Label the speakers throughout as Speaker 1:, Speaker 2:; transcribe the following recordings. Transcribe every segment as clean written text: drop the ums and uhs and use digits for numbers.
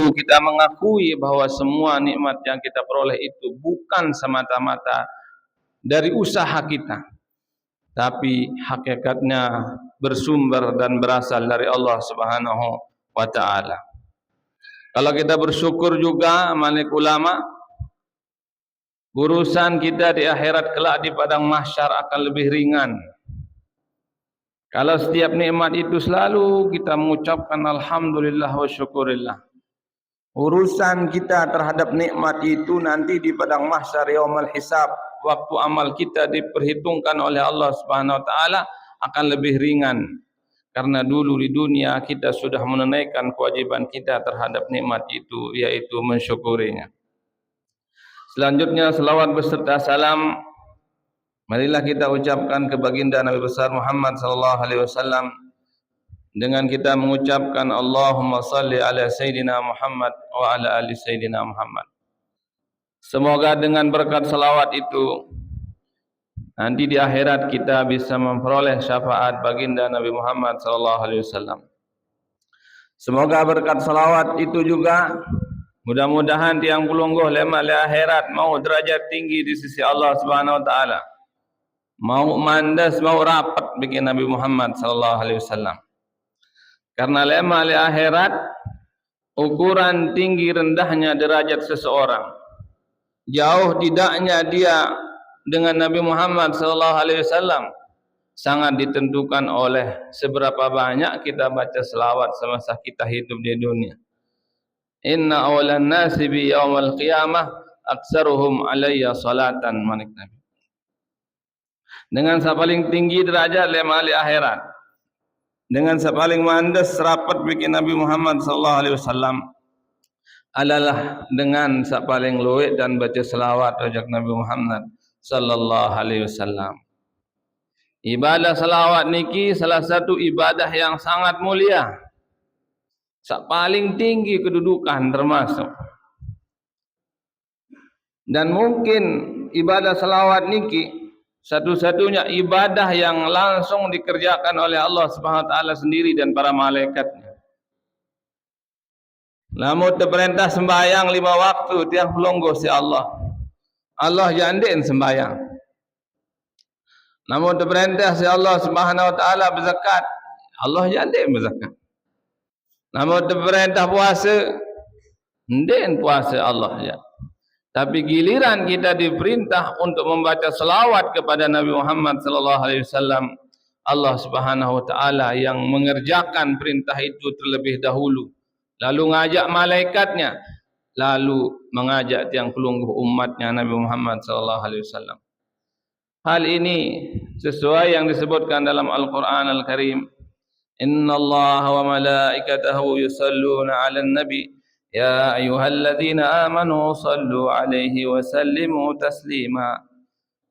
Speaker 1: kita mengakui bahwa semua nikmat yang kita peroleh itu bukan semata-mata dari usaha kita, tapi hakikatnya bersumber dan berasal dari Allah Subhanahu wa taala. Kalau kita bersyukur juga, malik ulama, urusan kita di akhirat kelak di padang mahsyar akan lebih ringan. Kalau setiap nikmat itu selalu kita mengucapkan alhamdulillah wa syukurillah, urusan kita terhadap nikmat itu nanti di padang mahsyar yaumul hisab, waktu amal kita diperhitungkan oleh Allah Subhanahu wa taala akan lebih ringan. Karena dulu di dunia kita sudah menunaikan kewajiban kita terhadap nikmat itu, yaitu mensyukurinya. Selanjutnya selawat beserta salam marilah kita ucapkan ke baginda Nabi besar Muhammad sallallahu alaihi wasallam dengan kita mengucapkan Allahumma salli ala Sayyidina Muhammad wa ala ali Sayyidina Muhammad. Semoga dengan berkat salawat itu nanti di akhirat kita bisa memperoleh syafaat baginda Nabi Muhammad sallallahu alaihi wasallam. Semoga berkat salawat itu juga mudah-mudahan tiang pulungguh lemak le akhirat mau derajat tinggi di sisi Allah Subhanahu wa taala. Mau mandas, mau rapat bikin Nabi Muhammad sallallahu alaihi wasallam. Karena lema li akhirat ukuran tinggi rendahnya derajat seseorang, jauh tidaknya dia dengan Nabi Muhammad sallallahu alaihi wasallam sangat ditentukan oleh seberapa banyak kita baca selawat semasa kita hidup di dunia. Inna awalan nasi bi yaumil qiyamah aktsaruhum alayya salatan, manik Nabi. Dengan paling tinggi derajat lema li akhirat, dengan paling mandas rapat bikin Nabi Muhammad sallallahu alaihi wasallam adalah dengan paling luwih dan baca selawat ajak Nabi Muhammad sallallahu alaihi wasallam. Ibadah selawat niki salah satu ibadah yang sangat mulia, paling tinggi kedudukan termasuk. Dan mungkin ibadah selawat niki satu-satunya ibadah yang langsung dikerjakan oleh Allah Subhanahu wa taala sendiri dan para malaikatnya. Lamun terperintah sembahyang 5 waktu tiang pelonggo si Allah. Allah jandin sembahyang. Namun terperintah si Allah Subhanahu wa taala berzakat, Allah jandin berzakat. Namun terperintah puasa, ndin puasa Allah ya. Tapi giliran kita diperintah untuk membaca selawat kepada Nabi Muhammad sallallahu alaihi wasallam, Allah Subhanahu wa taala yang mengerjakan perintah itu terlebih dahulu, lalu ngajak malaikatnya, lalu mengajak tiang pelungguh umatnya Nabi Muhammad sallallahu alaihi wasallam. Hal ini sesuai yang disebutkan dalam Al-Qur'an Al-Karim, innallaha wa malaikatahu yusalluna 'alan nabi ya ayyuhalladzina amanu sallu alaihi wa sallimu taslima.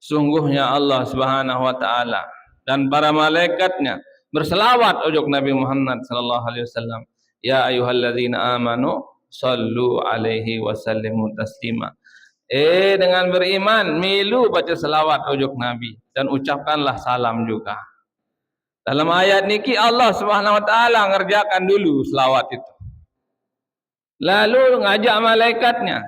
Speaker 1: Sungguhnya Allah Subhanahu wa taala dan para malaikatnya berselawat ujug Nabi Muhammad sallallahu alaihi wasallam, ya ayyuhalladzina amanu sallu alaihi wa sallimu taslima. Dengan beriman milu baca selawat ujug Nabi dan ucapkanlah salam juga. Dalam ayat niki Allah Subhanahu wa taala ngerjakan dulu selawat itu, lalu ngajak malaikatnya,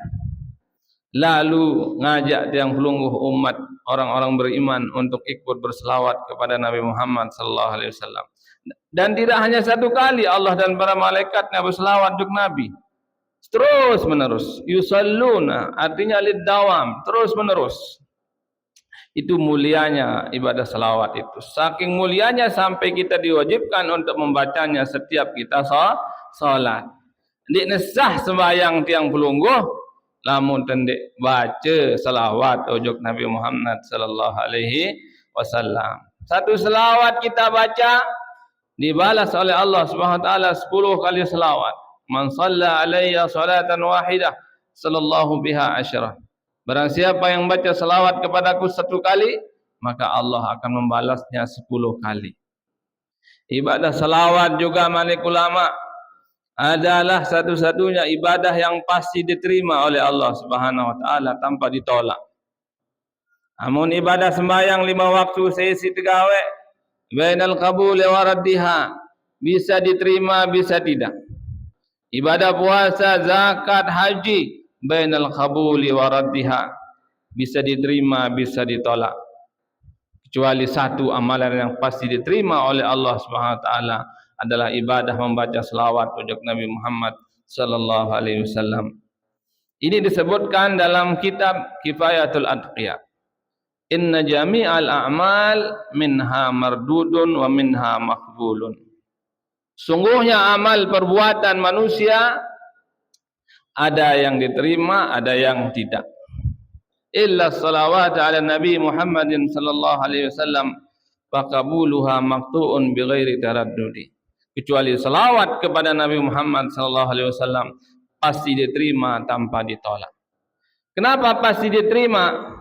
Speaker 1: lalu ngajak tiang pelungguh umat orang-orang beriman untuk ikut berselawat kepada Nabi Muhammad sallallahu alaihi wasallam. Dan tidak hanya satu kali Allah dan para malaikatnya berselawat untuk Nabi, terus menerus. Yusalluna artinya lid dawam, terus menerus. Itu mulianya ibadah selawat itu. Saking mulianya sampai kita diwajibkan untuk membacanya setiap kita salat. Ndik nesah sembahyang tiang pelungguh lamun tendik baca selawat ujug Nabi Muhammad sallallahu alaihi wasallam. Satu selawat kita baca dibalas oleh Allah Subhanahu wa taala 10 kali selawat. Man shalla alayya salatan wahidah sallallahu biha asyra. Barang siapa yang baca selawat kepadaku 1 kali, maka Allah akan membalasnya 10 kali. Ibadah selawat juga malik ulama adalah satu-satunya ibadah yang pasti diterima oleh Allah Subhanahu wa taala tanpa ditolak. Amun ibadah sembahyang 5 waktu sesi tegawe bainal qabul wa raddiha, bisa diterima bisa tidak. ibadah puasa, zakat, haji, bainal qabuli wa raddiha, bisa diterima, bisa ditolak. Kecuali satu amalan yang pasti diterima oleh Allah Subhanahu wa taala adalah ibadah membaca selawat ujug Nabi Muhammad sallallahu alaihi wasallam. Ini disebutkan dalam kitab Kifayatul Adqiya. Inna jami'al a'mal minha mardudun wa minha maqbulun. Sungguhnya amal perbuatan manusia ada yang diterima, ada yang tidak. Illa salawat ala Nabi Muhammadin sallallahu alaihi wasallam faqabuluha maqtu'un bighairi taraddudi. Kecuali salawat kepada Nabi Muhammad sallallahu alaihi wasallam pasti diterima tanpa ditolak. Kenapa pasti diterima?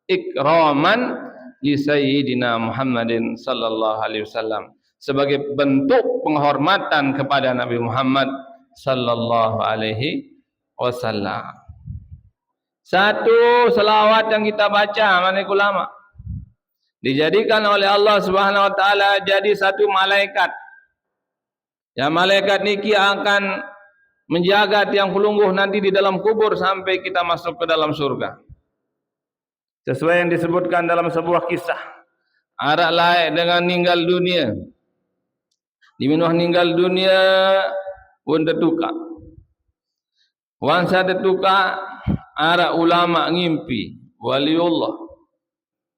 Speaker 1: Ikraman li sayyidina Muhammadin sallallahu alaihi wasallam, sebagai bentuk penghormatan kepada Nabi Muhammad sallallahu alaihi wasallam. Satu selawat yang kita baca manik ulama dijadikan oleh Allah Subhanahu wa taala jadi satu malaikat. Yang malaikat niki akan menjaga tiang pelungguh nanti di dalam kubur sampai kita masuk ke dalam surga. Sesuai yang disebutkan dalam sebuah kisah, arak laik dengan meninggal dunia. Diminum meninggal dunia pun tertukar. Wansa tertukar, arak ulama ngimpi waliullah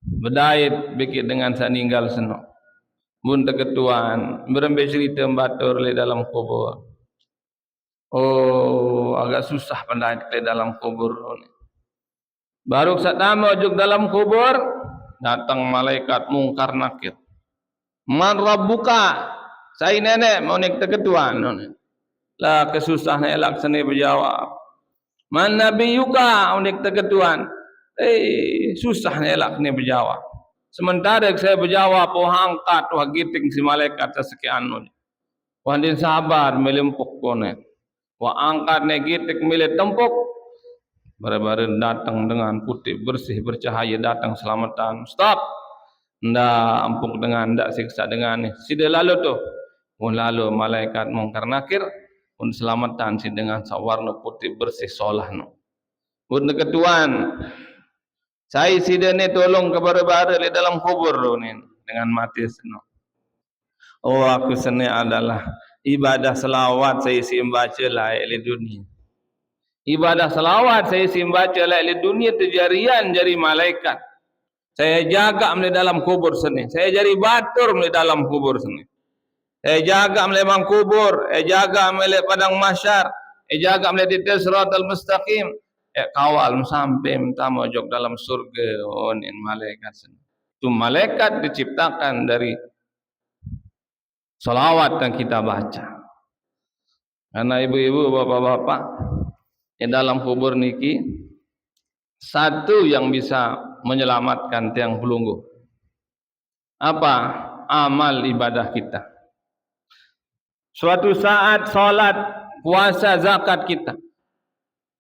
Speaker 1: berdait bikit dengan sa ninggal seno. Mun terketuan berembe cerita batur le dalam kubur. Oh, agak susah pendait le dalam kubur. Baru satama ujug dalam kubur, datang malaikat mungkar nakir. Man rabbuka? Saya nenek mau nek terketuan. Lah kesusah nak elak seni berjawab. Man nabiyuka? Nek terketuan. Susah nak elak ni berjawab. Sementara saya berjawab, oh angkat, wah giting si malaikat sesekian. Wah din sabar melempuk konek. Wah angkat ni giting milik tempuk. Baru-baru datang dengan putih bersih bercahaya, datang selamatan. Stop. Ndak ampuk dengan, ndak siksa dengan ni. Sudah lalu tu. Pun lalu malaikat mungkar nakir pun selamatan si dengan sawarna putih bersih solah no. Pun ketuan. Saya sudah ni tolong ke baru-baru di dalam kubur ni dengan mati seno. Oh aku seni adalah ibadah selawat saya isi membaca layak di dunia. Ibadah selawat saya isi membaca layak di dunia terjarian jari malaikat. Saya jaga di dalam kubur seni. Saya jari batur di dalam kubur seni. Saya jaga melebang kubur, jaga melek padang mahsyar, jaga melek di siratal mustaqim, kawal sampai minta mojok dalam surga. Oh ini malaikat seni. Itu malaikat diciptakan dari salawat yang kita baca. Karena ibu-ibu, bapak-bapak, di dalam kubur niki satu yang bisa menyelamatkan tiang pelunggu. Apa? Amal ibadah kita. Suatu saat salat, puasa, zakat kita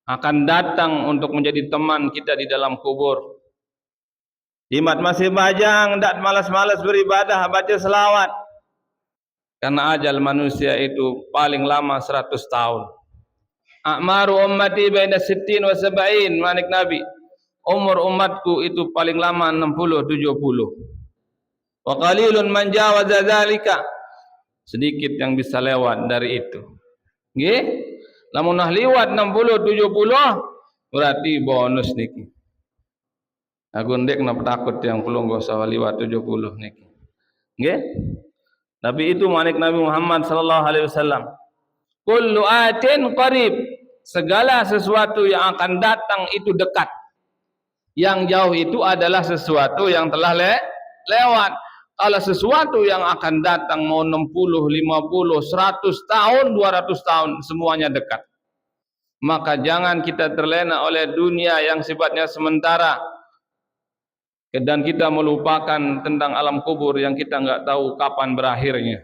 Speaker 1: akan datang untuk menjadi teman kita di dalam kubur. Jimat masih bajang, tak malas-malas beribadah, baca selawat. Karena ajal manusia itu paling lama 100 tahun. A'maru ummati baina 60 wa 70, manik Nabi. Umur umatku itu paling lama 60-70. Wa qalilun man jawaza dzalika. Sedikit yang bisa lewat dari itu. Nggih? Lamun nah liwat 60 70 berarti bonus niki. Aku ndek napa takut yang pelungguh sawa liwat 70 niki. Nggih? Tapi itu manik Nabi Muhammad sallallahu alaihi wasallam. Kullu atin qarib. Segala sesuatu yang akan datang itu dekat. Yang jauh itu adalah sesuatu yang telah lewat. Kalau sesuatu yang akan datang mau 60, 50, 100 tahun, 200 tahun, semuanya dekat. Maka jangan kita terlena oleh dunia yang sifatnya sementara. Dan kita melupakan tentang alam kubur yang kita enggak tahu kapan berakhirnya.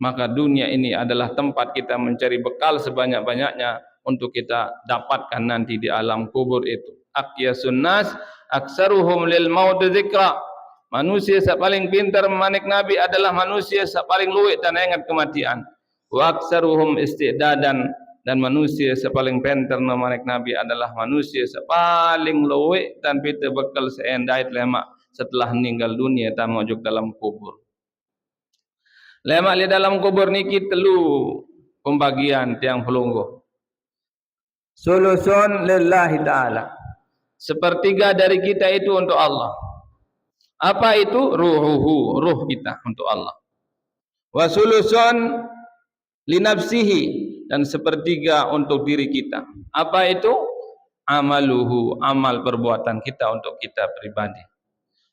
Speaker 1: Maka dunia ini adalah tempat kita mencari bekal sebanyak-banyaknya untuk kita dapatkan nanti di alam kubur itu. Aqyasun nas aksaruhum lil maut dzikra. Manusia yang paling pintar manik Nabi adalah manusia yang paling luwek dan ingat kematian. Wa aksaruhum istidadan dan manusia sepaling penter namanik Nabi adalah manusia sepaling luwek dan pita bekal seendait lemak setelah meninggal dunia tamujuk dalam kubur. Lemak di dalam kubur niki telu pembagian tiang pelungguh. Sulusun lillahi ta'ala. Sepertiga dari kita itu untuk Allah. Apa itu? Ruhuhu, ruh kita untuk Allah. Wa sulusun linafsihi, dan sepertiga untuk diri kita. Apa itu? Amaluhu, amal perbuatan kita untuk kita pribadi.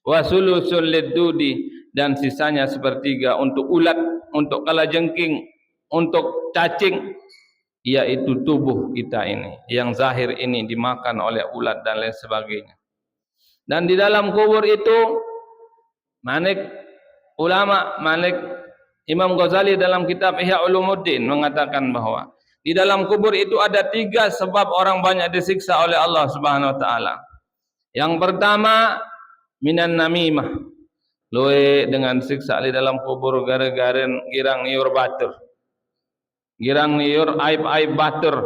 Speaker 1: Wa sulusul lidudi, dan sisanya sepertiga untuk ulat, untuk kalajengking, untuk cacing, yaitu tubuh kita ini yang zahir ini dimakan oleh ulat dan lain sebagainya. Dan di dalam kubur itu manik ulama, manik Imam Ghazali dalam kitab Ihya Ulumuddin mengatakan bahwa di dalam kubur itu ada 3 sebab orang banyak disiksa oleh Allah Subhanahu wa taala. Yang pertama, minan namimah. Loe dengan siksa di dalam kubur gara-gara girang niur batur. Girang niur aib-aib batur.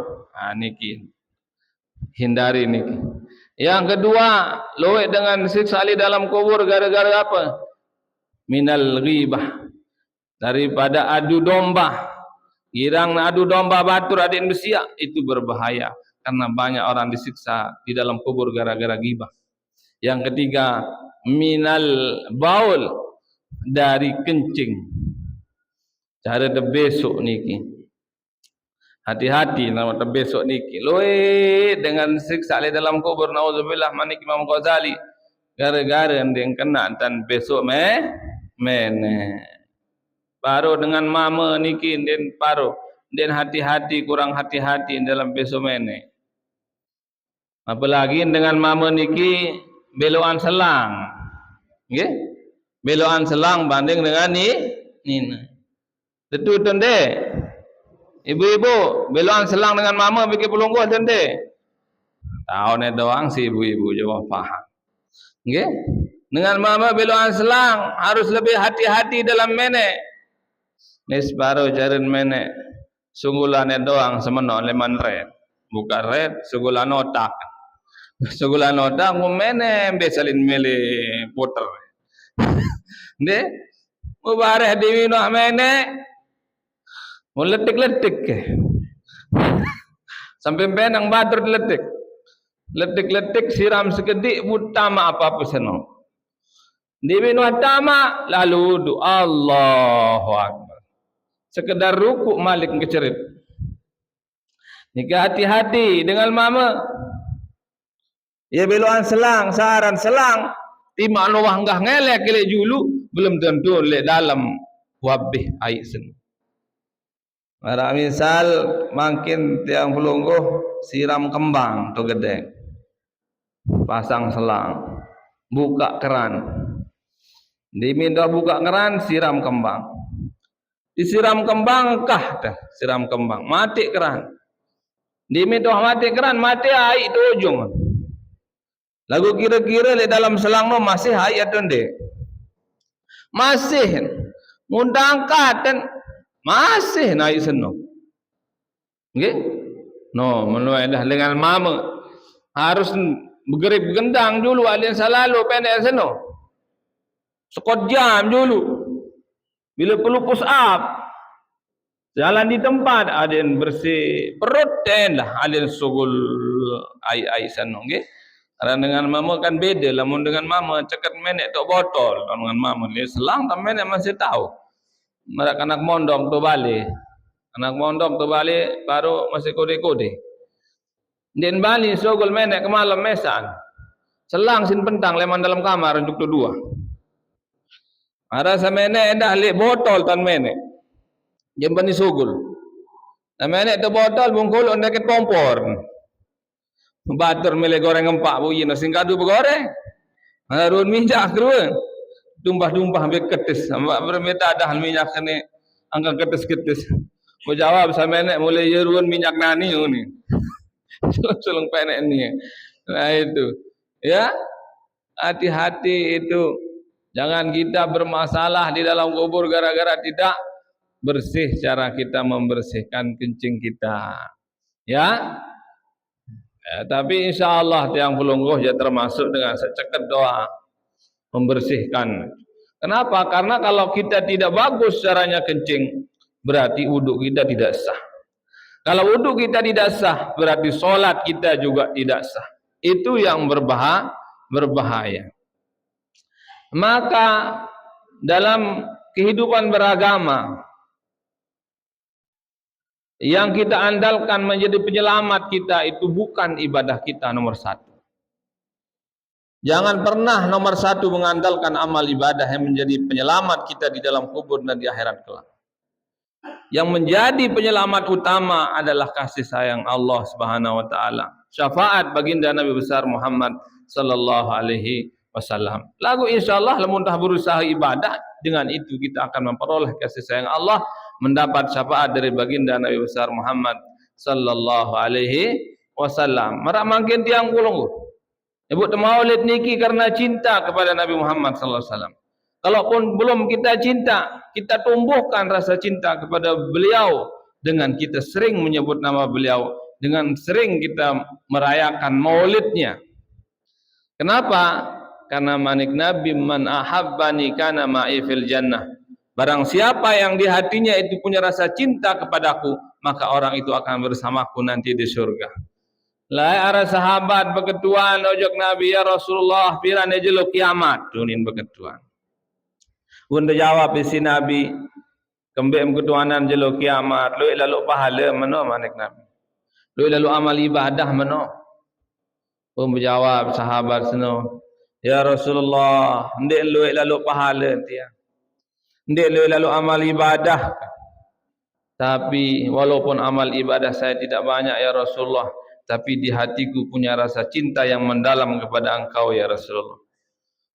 Speaker 1: Niki. Hindari niki. Yang kedua, loe dengan siksa di dalam kubur gara-gara apa? Minal ghibah. Daripada adu domba. Girang adu domba batur adin besia, itu berbahaya karena banyak orang disiksa di dalam kubur gara-gara ghibah. Yang ketiga, minal baul, dari kencing. Cara besok niki. Hati-hati nama besok niki. Loe dengan siksa di dalam kubur, nauzubillah, manik Imam Ghazali gara-gara yang kena dan besok mene. Baru dengan mama niki den paru, den hati-hati, kurang hati-hati dalam besok mene. Apalagi dengan mama niki beloan selang, nggih? Beloan selang banding dengan ni. Tentu tende. Ibu-ibu beloan selang dengan mama bikin pelungguh tende. Tahu ne doang si ibu-ibu jawab paham. Nggih? Dengan mama beloan selang harus lebih hati-hati dalam mene. Nis baru jarin mene sunggulane doang semeno leman red, buka red sunggulan otak. Sunggulan otak mene besalin mele puter. Ne mubareh diwino mene meletik-letik ke. Sampai benang batur letik. Letik-letik siram sekedik utama apa-apa seno. Diwino utama lalu doa Allahu Akbar. Sekedar rukuk malik kecerit. Nika hati-hati dengan mama. Ya beloan selang, saran selang. Tima luah enggah ngelek le julu, belum tentu le dalam wabih aisen. Mara misal makin tiang pelungguh siram kembang tu gede. Pasang selang, buka keran. Diminta buka keran, siram kembang. Disiram kembang kah dah siram kembang mati keran. Diminta mati keran, mati air tu ujung. Lagu kira-kira di dalam selang no masih air tu ndek. Masih mundang katen masih naik seno. Nggih? No, menuai dah dengan mama harus bergerip gendang dulu alin selalu pendek seno. Sekot jam dulu. Bila perlu push up, jalan di tempat, ada yang bersih perut lah, ada yang sugul ai sana, okay? Karena dengan mama kan beda, lamun dengan mama cekat menek tok botol, dengan mama dia selang tak menek masih tahu. Mereka anak mondok tu balik, baru masih kode-kode. Den balik sugul menek ke malam mesan, selang sin pentang leman dalam kamar untuk tu dua. Ada semene dah lek botol tan mene. Jembani sugul. Dan mene tu botol bungkul onda ke kompor. Batur mele goreng empak buyi na singkadu bergoreng. Harun minyak keruan. Tumpah-tumpah be ketis. Amba bermeta dah minyak kene angka ketis-ketis. Ko jawab samene mulai yeruan minyak nani ni. Sulung penek ni. Nah itu. Ya. Hati-hati itu. Jangan kita bermasalah di dalam kubur gara-gara tidak bersih cara kita membersihkan kencing kita. Ya, tapi insyaAllah tiang pelungguh ya termasuk dengan seceket doa membersihkan. Kenapa? Karena kalau kita tidak bagus caranya kencing, berarti wuduk kita tidak sah. Kalau wuduk kita tidak sah, berarti solat kita juga tidak sah. Itu yang berbahaya. Maka dalam kehidupan beragama, yang kita andalkan menjadi penyelamat kita itu bukan ibadah kita nomor satu. Jangan pernah nomor satu mengandalkan amal ibadah yang menjadi penyelamat kita di dalam kubur dan di akhirat kelak. Yang menjadi penyelamat utama adalah kasih sayang Allah Subhanahu wa taala. Syafaat baginda Nabi besar Muhammad sallallahu alaihi wasallam. Lalu insyaallah lamun dah berusaha ibadah, dengan itu kita akan memperoleh kasih sayang Allah, mendapat syafaat dari baginda Nabi besar Muhammad sallallahu alaihi wasallam. Marak mangkin tiang kulung. Ibu maulid niki karena cinta kepada Nabi Muhammad sallallahu alaihi wasallam. Kalaupun belum kita cinta, kita tumbuhkan rasa cinta kepada beliau dengan kita sering menyebut nama beliau, dengan sering kita merayakan maulidnya. Kenapa? Karena manik Nabi, man ahabbani kana ma'i fil jannah. Barang siapa yang di hatinya itu punya rasa cinta kepadaku, maka orang itu akan bersamaku nanti di surga. Lai ara sahabat beketuan ojok Nabi, ya Rasulullah pirane jeluk kiamat tunin beketuan. Bunda jawab isi Nabi, kembali ketuanan jeluk kiamat, lu lalu pahala mano manik Nabi, lu lalu amal ibadah mano. Pun berjawab sahabat seno, ya Rasulullah, ndik lu lalu pahala dia, ndik lu lalu amal ibadah. Tapi walaupun amal ibadah saya tidak banyak ya Rasulullah, tapi di hatiku punya rasa cinta yang mendalam kepada engkau ya Rasulullah.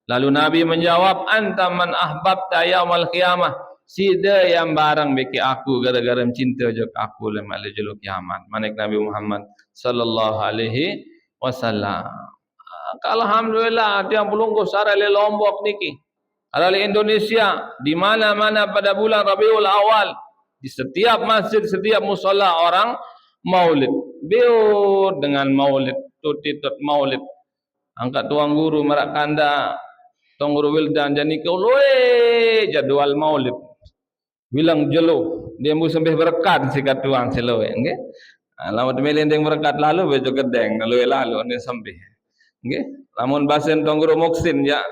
Speaker 1: Lalu Nabi menjawab, anta man ahbabta yaumal qiyamah, sida yang barang beki aku gara-gara mencinta jok aku lemak lejuluk kiamat. Manik Nabi Muhammad sallallahu alaihi wasallam. Alhamdulillah tiang pelungguh sara le Lombok niki, ada di Indonesia, di mana-mana pada bulan Rabiul Awal, di setiap masjid, setiap musala orang maulid, biur dengan maulid, tutitut maulid. Angkat tuang guru merak kanda, tuang guru wildan jani kau loe jadwal maulid. Bilang jelo, dia mu sembih berkat sikat tuang seloe, nggih. Lamun melendeng berkat lalu bejo gedeng, lalu ni sembih. Nggih. Lamun basen tuang guru muksin ya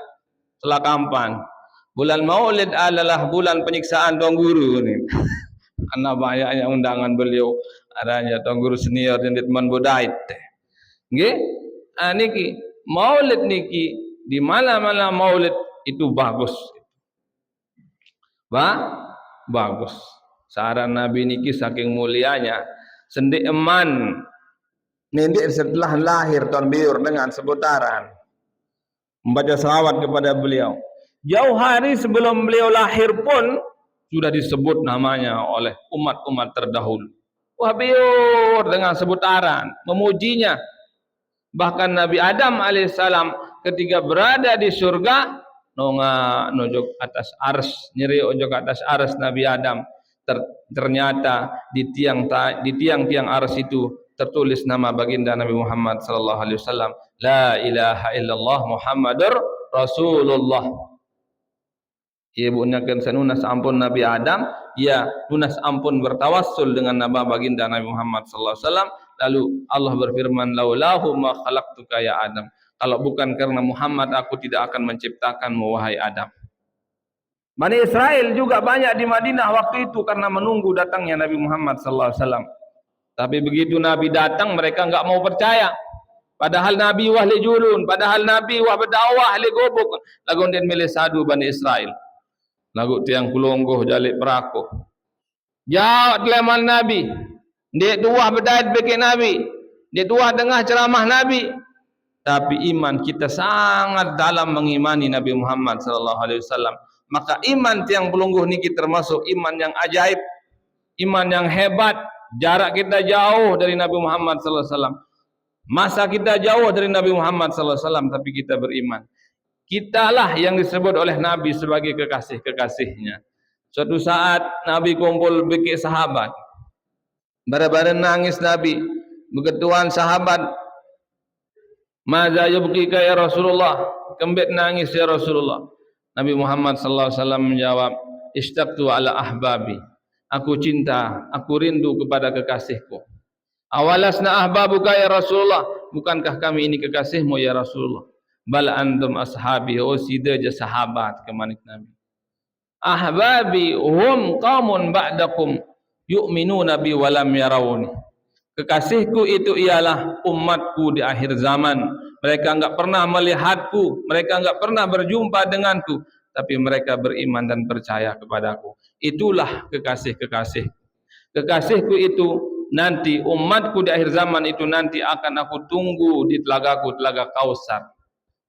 Speaker 1: selakampan. Bulan maulid adalah bulan penyiksaan tuang guru ni. Ana banyaknya undangan beliau, adanya tuang guru senior dan teman bodait. Nggih. Niki maulid niki di mana-mana maulid itu bagus. Bagus. Saran Nabi niki saking mulianya, sendik eman nendik setelah lahir tuan biur dengan seputaran membaca salawat kepada beliau. Jauh hari sebelum beliau lahir pun sudah disebut namanya oleh umat-umat terdahulu. Wah biur dengan seputaran memujinya. Bahkan Nabi Adam alaihissalam ketika berada di surga, nojok atas ars, nyeri ojok atas ars Nabi Adam, ternyata di tiang-tiang ars itu tertulis nama baginda Nabi Muhammad sallallahu alaihi wasallam, la ilaha illallah Muhammadur Rasulullah. Ia bunyakan senunas ampun Nabi Adam, ya lunas ampun bertawassul dengan nama baginda Nabi Muhammad sallallahu alaihi wasallam. Lalu Allah berfirman, laulahu ma khalaqtuka ya Adam. Kalau bukan karena Muhammad, aku tidak akan menciptakanmu wahai Adam. Bani Israel juga banyak di Madinah waktu itu karena menunggu datangnya Nabi Muhammad sallallahu alaihi wasallam. Tapi begitu Nabi datang, mereka enggak mau percaya. Padahal Nabi wah li julun, padahal Nabi wah berdakwah li gobok. Lagu den milih sadu Bani Israel. Lagu tiang kulungguh jalik perakuh. Jauh teleman Nabi. Dia tuah berdait bagi Nabi. Dia tuah dengar ceramah Nabi. Tapi iman kita sangat dalam mengimani Nabi Muhammad sallallahu alaihi wasallam. Maka iman tiang pelungguh niki termasuk iman yang ajaib, iman yang hebat. Jarak kita jauh dari Nabi Muhammad sallallahu alaihi wasallam. Masa kita jauh dari Nabi Muhammad sallallahu alaihi wasallam, tapi kita beriman. Kitalah yang disebut oleh Nabi sebagai kekasih-kekasihnya. Suatu saat Nabi kumpul beki sahabat. Bara-bara nangis Nabi. Beketuan sahabat, "Madza yubqika ya Rasulullah?" Kembet nangis ya Rasulullah. Nabi Muhammad sallallahu alaihi wasallam menjawab, "Ishtaqtu ala ahbabi." Aku cinta, aku rindu kepada kekasihku. "Awalasna ahbabuka ya Rasulullah?" Bukankah kami ini kekasihmu ya Rasulullah? "Bal antum ashabi." Oh, sida je sahabat kemanik Nabi. "Ahbabi hum qaumun ba'dakum yu'minuna bi wa lam yarawni." Kekasihku itu ialah umatku di akhir zaman. Mereka enggak pernah melihatku, mereka enggak pernah berjumpa denganku, tapi mereka beriman dan percaya kepadaku. Itulah kekasih-kekasih. Kekasihku itu nanti, umatku di akhir zaman itu nanti akan aku tunggu di telagaku, telaga Kausar.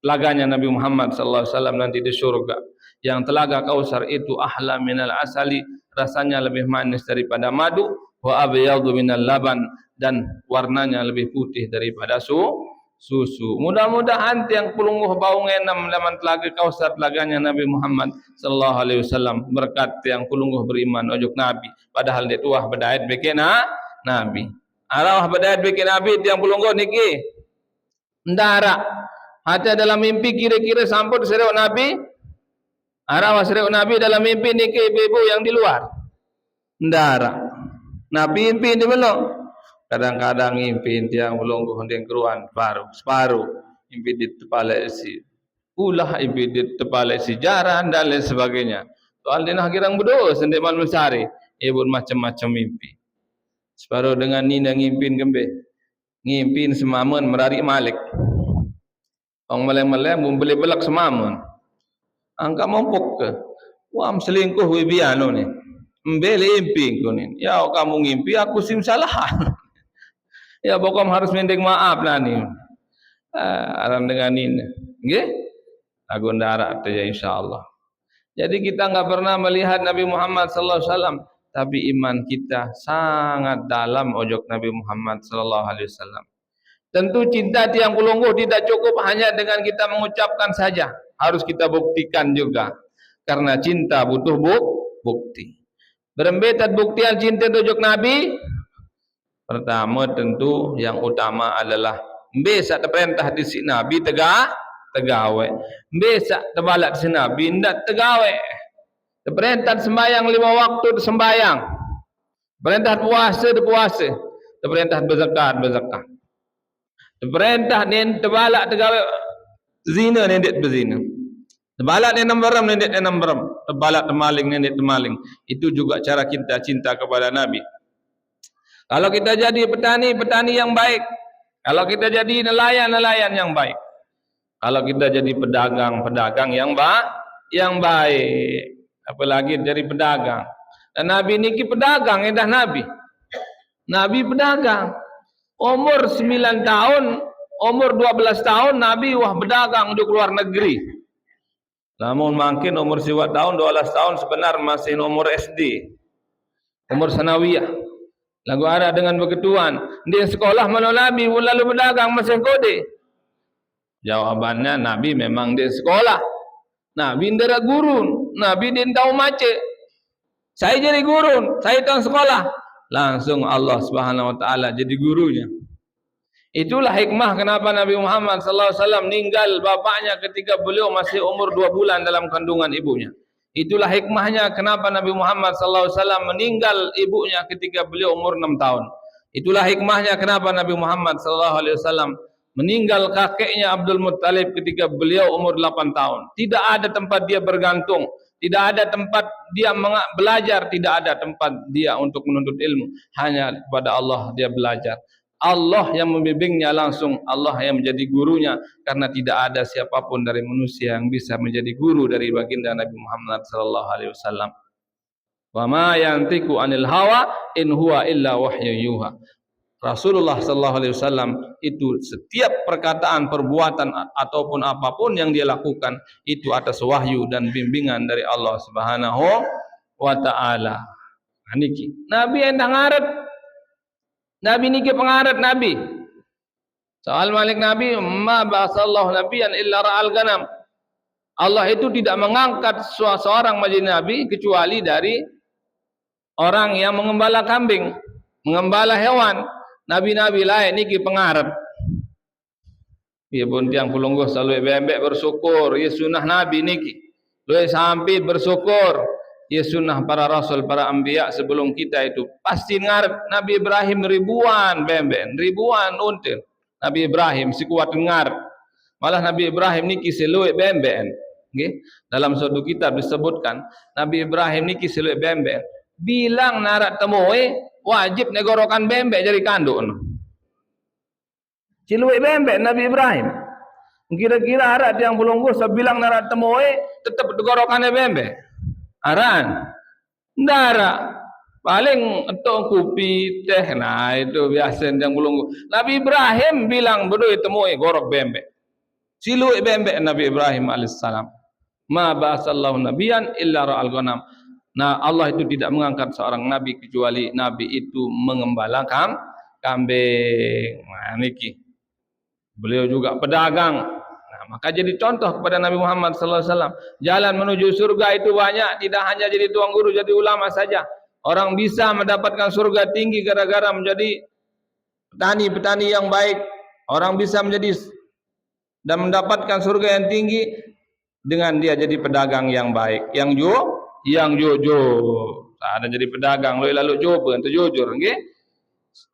Speaker 1: Telaganya Nabi Muhammad sallallahu alaihi wasallam nanti di surga. Yang telaga Kausar itu ahla minal asali, rasanya lebih manis daripada madu, wa abyadu minal laban, dan warnanya lebih putih daripada susu. Mudah-mudahan tiang pelungguh bau ngenam laman telaga Kausar, telaganya Nabi Muhammad sallallahu alaihi wasallam, berkat tiang pelungguh beriman ojuk Nabi, padahal dia tuah bedait bikin Nabi. Arwah bedait bikin Nabi tiang pelungguh niki ndara hati dalam mimpi kira-kira sampun sereu Nabi. Arwah sereu Nabi dalam mimpi niki ibu-ibu yang di luar ndara. Nabi mimpi di belum. Kadang-kadang ngimpi tiang melungguh ndeng keruan separuh ngimpi di tepale si ulah, ngimpi di tepale si jaran dan lain sebagainya. Soal dinah girang bedo sendek malu sari ibu macam-macam mimpi. Separuh dengan nina ngimpin gembe, ngimpin semamun merari malik. Orang meleng-meleng membeli belak semamun. Angka mampuk ke? Wam selingkuh wibiano ni. Mbeli imping ko ni. Ya kamu ngimpi aku simsalahan. Ya bokom harus mending maaf lah ni. Aran dengan ini, nggih? Lagu ndara tu ya insyaallah. Jadi kita enggak pernah melihat Nabi Muhammad sallallahu alaihi wasallam, tapi iman kita sangat dalam ojok Nabi Muhammad sallallahu alaihi wasallam. Tentu cinta tiang pelungguh tidak cukup hanya dengan kita mengucapkan saja, harus kita buktikan juga. Karena cinta butuh bukti. Berembetat buktian cinta ojok Nabi. Pertama tentu yang utama adalah mbesa perintah di si Nabi tegawe. Mbesa tebalak si Nabi ndak tegawe. Perintah sembahyang 5 waktu sembahyang. Perintah puasa puasa. Perintah berzakat berzakat. Perintah nen tebalak tegawe zina nendet berzina. Tebalak nen nambaram nendet nambaram. Tebalak temaling nendet temaling. Itu juga cara kita cinta kepada Nabi. Kalau kita jadi petani yang baik. Kalau kita jadi nelayan yang baik. Kalau kita jadi pedagang yang baik. Apalagi dari pedagang. Dan Nabi niki pedagang, edah Nabi. Nabi pedagang. Umur 9 tahun, umur 12 tahun Nabi wah pedagang di luar negeri. Namun makin umur 7 tahun, 12 tahun sebenar masih umur SD. Umur sanawiyah. Lagu ada dengan begituan. Di sekolah mana Nabi lalu berdagang masih kode. Jawabannya Nabi memang di sekolah. Nabi ndera guru. Nabi din tahu mace. Saya jadi guru. Saya tahu sekolah. Langsung Allah Subhanahu Wa Taala jadi gurunya. Itulah hikmah kenapa Nabi Muhammad sallallahu alaihi wasallam meninggal bapaknya ketika beliau masih umur 2 bulan dalam kandungan ibunya. Itulah hikmahnya kenapa Nabi Muhammad sallallahu alaihi wasallam meninggal ibunya ketika beliau umur 6 tahun. Itulah hikmahnya kenapa Nabi Muhammad sallallahu alaihi wasallam meninggal kakeknya Abdul Muttalib ketika beliau umur 8 tahun. Tidak ada tempat dia bergantung, tidak ada tempat dia belajar, tidak ada tempat dia untuk menuntut ilmu. Hanya kepada Allah dia belajar. Allah yang membimbingnya langsung, Allah yang menjadi gurunya, karena tidak ada siapapun dari manusia yang bisa menjadi guru dari baginda Nabi Muhammad sallallahu alaihi wasallam. Wa ma yantiqu anil hawa in huwa illa wahyu yuha. Rasulullah sallallahu alaihi wasallam itu setiap perkataan, perbuatan ataupun apapun yang dia lakukan itu atas wahyu dan bimbingan dari Allah Subhanahu wa taala. Niki Nabi endang ngaret. Nabi niki pengarat Nabi. Soal malik Nabi, ma ba'asallahu nabiyan illa ra'al ganam. Allah itu tidak mengangkat seorang menjadi Nabi kecuali dari orang yang mengembala kambing, mengembala hewan. Nabi-nabi lain niki pengarep. Ya pun tiang pulungguh selalu bembek bersyukur. Ya sunnah Nabi niki. Luwih sampai bersyukur. Ya sunnah para rasul, para anbiya sebelum kita itu. Pasti ngarep Nabi Ibrahim ribuan bembek, ribuan until. Nabi Ibrahim si kuat ngarep. Malah Nabi Ibrahim niki seluwih bembek. Okay? Dalam suatu kitab disebutkan Nabi Ibrahim niki seluwih bembek. Bilang narat temui wajib negorokan bembek jadi kandung. Ciluik bembek Nabi Ibrahim. Kira-kira arat yang belunggu sebilang narat temui tetap negorokan bembek. Aran. Ndara. Paling entuk kopi teh. Nah itu biasa yang belunggu. Nabi Ibrahim bilang berdua temui gorok bembek. Ciluik bembek Nabi Ibrahim alaihissalam. Ma ba'asallahu nabiyan illa ra'al ghanam. Nah Allah itu tidak mengangkat seorang nabi kecuali nabi itu mengembala kambing. Nah niki. Beliau juga pedagang. Nah, maka jadi contoh kepada Nabi Muhammad sallallahu alaihi wasallam. Jalan menuju surga itu banyak, tidak hanya jadi tuan guru, jadi ulama saja. Orang bisa mendapatkan surga tinggi gara-gara menjadi petani-petani yang baik. Orang bisa menjadi dan mendapatkan surga yang tinggi dengan dia jadi pedagang yang baik, yang jujur. Ada jadi pedagang lalu coba untuk jujur, nggih.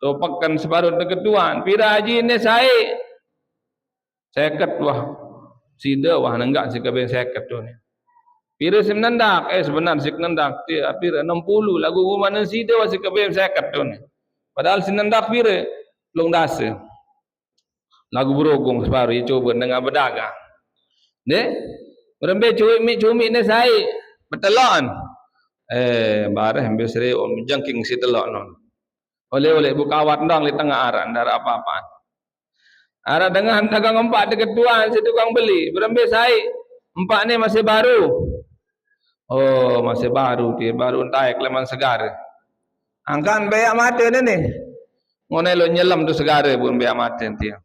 Speaker 1: Topakan separuh ketuan. Pira haji ni saya seket wah sida wah nenggak si kabeh seket tu ni. Pira sim nendak sebenar sik nendak pira 60 lagu mana sida wah si kabeh seket tu ni. Padahal si nendak pira long dase. Lagu berogong separuh coba dengan berdagang. Ne? Berembe cumi ni saya betelon. Bareh ambil seri om jangking si telok non. Oleh buka awat ndang di tengah aran dar apa-apa. Ada dengan dagang empat dekat tuan si tukang beli. Berembe saya empat ni masih baru. Oh masih baru dia baru taik leman segara. Angkan beyak mata ni. Ngone lo nyelam tu segara pun beyak mata dia.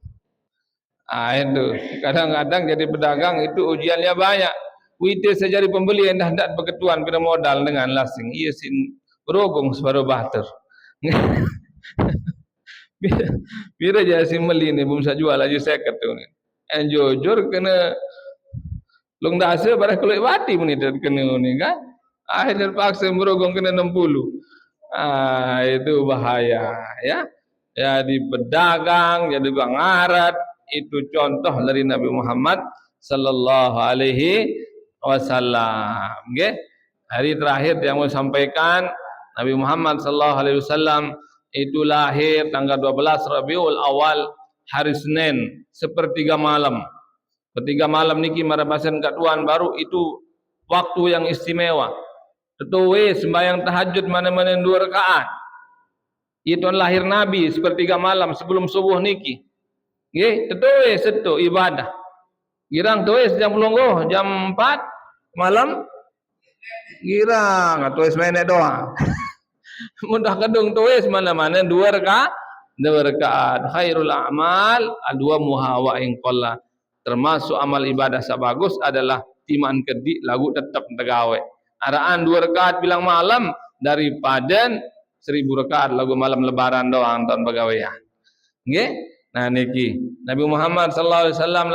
Speaker 1: Itu kadang-kadang jadi pedagang itu ujiannya banyak. Wite sejari pembeli yang dah berketuan pada modal dengan lasing. Ia sin berogong separuh bater. Bila je si meli ni bum sa jual aja seket tu ni. En jujur kena long dasa barah keluar bati pun ni kena ni kan. Akhir terpaksa merogong kena 60. Itu bahaya ya. Jadi pedagang, jadi pengarat itu contoh dari Nabi Muhammad sallallahu alaihi wasallam. Nggih. Hari terakhir yang mau sampaikan Nabi Muhammad sallallahu alaihi wasallam itu lahir tanggal 12 Rabiul Awal hari Senin sepertiga malam. Sepertiga malam niki marabasan kat tuan baru itu waktu yang istimewa. Tetuwe sembahyang tahajud mana-mana 2 rakaat. Itu lahir Nabi sepertiga malam sebelum subuh niki. Nggih, tetuwe setu ibadah. Girang tuwe jam longgo jam 4 malam. Girang tuwe main doa. Mudah kedung tuis mana-mana 2 rakaat. Khairul a'mal adwa muhawa ing qalla. Termasuk amal ibadah sabagus adalah timan kedik lagu tetap tegawe. Araan 2 rakaat bilang malam daripada 1000 rakaat lagu malam lebaran doang tahun pegawaian. Nggih? Nah niki Nabi Muhammad sallallahu alaihi wasallam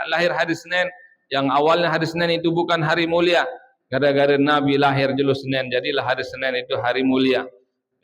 Speaker 1: lahir hari Senin yang awalnya hari Senin itu bukan hari mulia. Gara-gara Nabi lahir julu Senin, jadilah hari Senin itu hari mulia.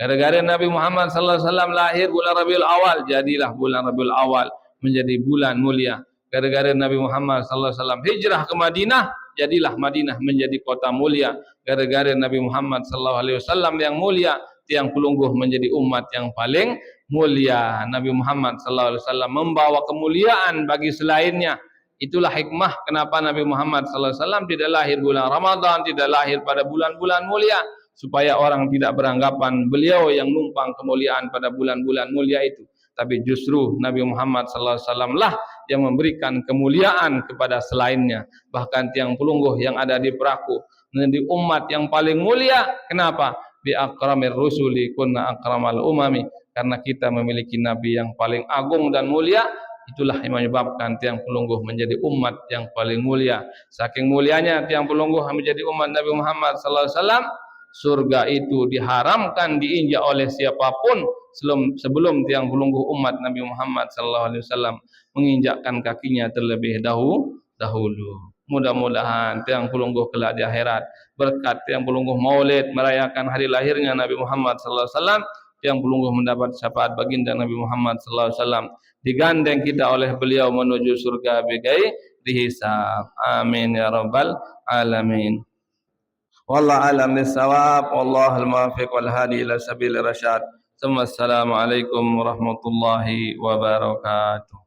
Speaker 1: Gara-gara Nabi Muhammad sallallahu alaihi wasallam lahir bulan Rabiul Awal, jadilah bulan Rabiul Awal menjadi bulan mulia. Gara-gara Nabi Muhammad sallallahu alaihi wasallam hijrah ke Madinah, jadilah Madinah menjadi kota mulia. Gara-gara Nabi Muhammad sallallahu alaihi wasallam yang mulia, tiang pelungguh menjadi umat yang paling mulia. Nabi Muhammad sallallahu alaihi wasallam membawa kemuliaan bagi selainnya. Itulah hikmah kenapa Nabi Muhammad sallallahu alaihi wasallam tidak lahir bulan Ramadan, tidak lahir pada bulan-bulan mulia, supaya orang tidak beranggapan beliau yang numpang kemuliaan pada bulan-bulan mulia itu. Tapi justru Nabi Muhammad sallallahu alaihi wasallam lah yang memberikan kemuliaan kepada selainnya. Bahkan tiang pelungguh yang ada di peraku menjadi umat yang paling mulia. Kenapa? Bi akramir rusuli kunna akramal umami. Karena kita memiliki nabi yang paling agung dan mulia. Itulah yang menyebabkan tiang pelungguh menjadi umat yang paling mulia. Saking mulianya tiang pelungguh menjadi umat Nabi Muhammad sallallahu alaihi wasallam, surga itu diharamkan diinjak oleh siapapun sebelum tiang pelungguh umat Nabi Muhammad sallallahu alaihi wasallam menginjakkan kakinya terlebih dahulu. Mudah-mudahan tiang pelungguh kelak di akhirat berkat tiang pelungguh Maulid merayakan hari lahirnya Nabi Muhammad sallallahu alaihi wasallam, tiang pelungguh mendapat syafaat baginda Nabi Muhammad sallallahu alaihi wasallam, digandeng kita oleh beliau menuju surga bighairi hisab. Amin ya rabbal alamin. Wallahu a'lam bissawab, wallahul muwaffiq wal hadi ila sabilir rasyad. Assalamualaikum warahmatullahi wabarakatuh.